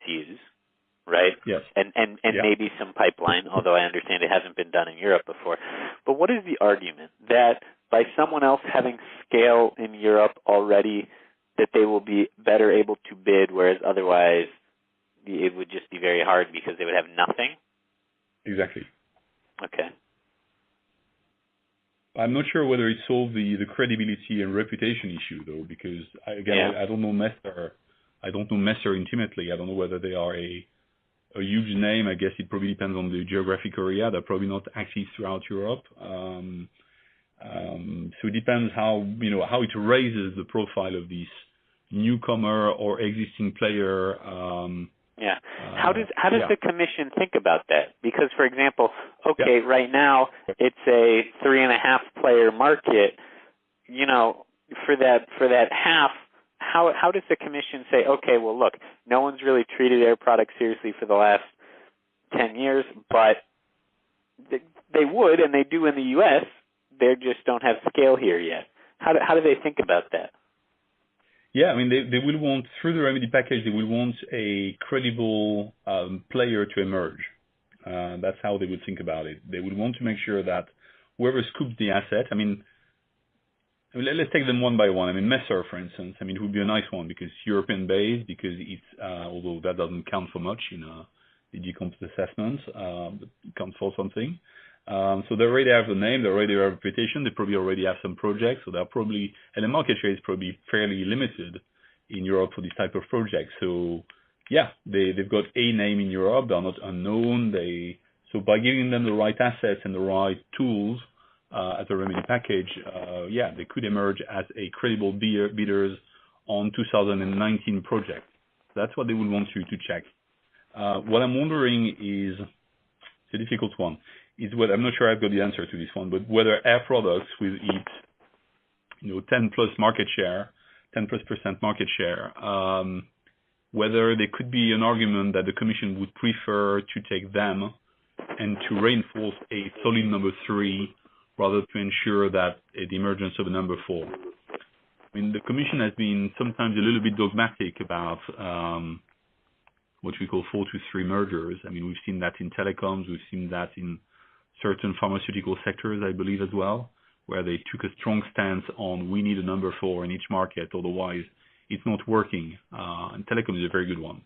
FSUs, right? Yes. And maybe some pipeline, although I understand it hasn't been done in Europe before. But what is the argument that by someone else having scale in Europe already, that they will be better able to bid, whereas otherwise it would just be very hard because they would have nothing? Exactly. Okay. I'm not sure whether it solves the credibility and reputation issue, though, because I don't know Messer. I don't know Messer intimately. I don't know whether they are a huge name. I guess it probably depends on the geographic area. They're probably not actually throughout Europe. So it depends how it raises the profile of this newcomer or existing player. How does the commission think about that? Because, for example, right now it's a 3.5 player market. For that half, how does the commission say, okay, well, look, no one's really treated Air Products seriously for the last 10 years, but they would, and they do in the U.S. They just don't have scale here yet. How do they think about that? Yeah, I mean, they will want, through the remedy package, they will want a credible player to emerge. That's how they would think about it. They would want to make sure that whoever scoops the asset, let's take them one by one. I mean, Messer, for instance, it would be a nice one because it's European-based, because it's, although that doesn't count for much in the decomposed assessment, but it counts for something. So they already have the name, they already have a reputation, they probably already have some projects, so they're probably, and the market share is probably fairly limited in Europe for this type of project. So yeah, they've got a name in Europe, they're not unknown, so by giving them the right assets and the right tools as a remedy package, they could emerge as a credible bidders on 2019 project. That's what they would want you to check. What I'm wondering is, it's a difficult one, is what I'm not sure I've got the answer to this one, but whether Air Products with its 10+ market share, 10+% market share, whether there could be an argument that the Commission would prefer to take them and to reinforce a solid number 3 rather to ensure that the emergence of a number 4. The Commission has been sometimes a little bit dogmatic about what we call 4 to 3 mergers. We've seen that in telecoms, we've seen that in certain pharmaceutical sectors, I believe, as well, where they took a strong stance on we need a number 4 in each market, otherwise it's not working. And telecom is a very good one.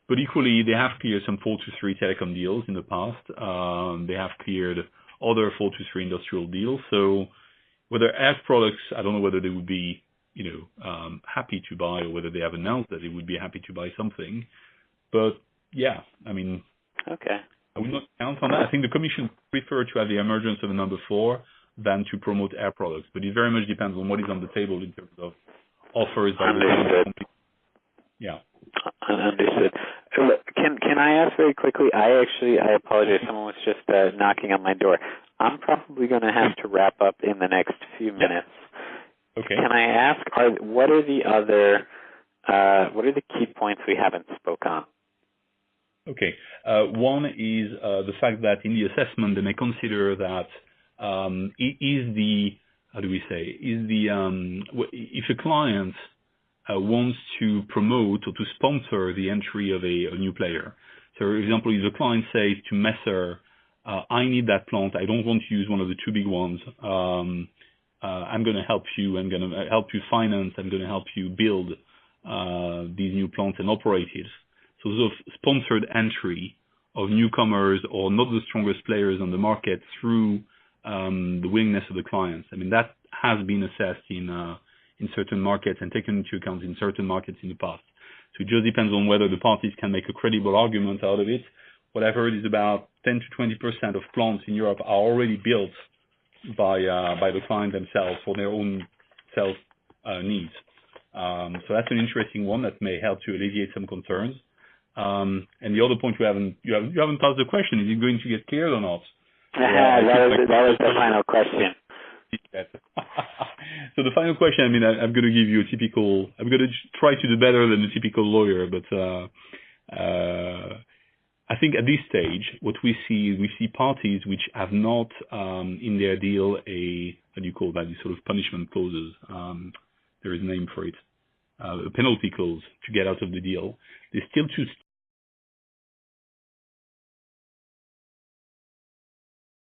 But equally, they have cleared some 4 to 3 telecom deals in the past. They have cleared other 4 to 3 industrial deals. So whether Air Products, I don't know whether they would be, happy to buy, or whether they have announced that they would be happy to buy something. But yeah, okay. I would not count on that. I think the Commission prefer to have the emergence of a number 4 than to promote Air Products. But it very much depends on what is on the table in terms of offers. Understood. Yeah. Understood. Can I ask very quickly? I apologize. Someone was just knocking on my door. I'm probably going to have to wrap up in the next few minutes. Okay. Can I ask, what are the key points we haven't spoke on? Okay. One is the fact that in the assessment they may consider that if a client wants to promote or to sponsor the entry of a new player. So, for example, if the client says to Messer, I need that plant, I don't want to use one of the 2 big ones, I'm going to help you, I'm going to help you finance, I'm going to help you build these new plants and operate it. So sort of sponsored entry of newcomers or not the strongest players on the market through the willingness of the clients. That has been assessed in certain markets and taken into account in certain markets in the past. So it just depends on whether the parties can make a credible argument out of it. What I've heard is about 10 to 20% of plants in Europe are already built by the client themselves for their own self needs. So that's an interesting one that may help to alleviate some concerns. And the other point you haven't asked the question: is it going to get cleared or not? That was the final question. So the final question, I'm going to give you I'm going to try to do better than a typical lawyer, but I think at this stage, what we see parties which have not in their deal these sort of punishment clauses. There is a name for it, a penalty clause to get out of the deal. They still choose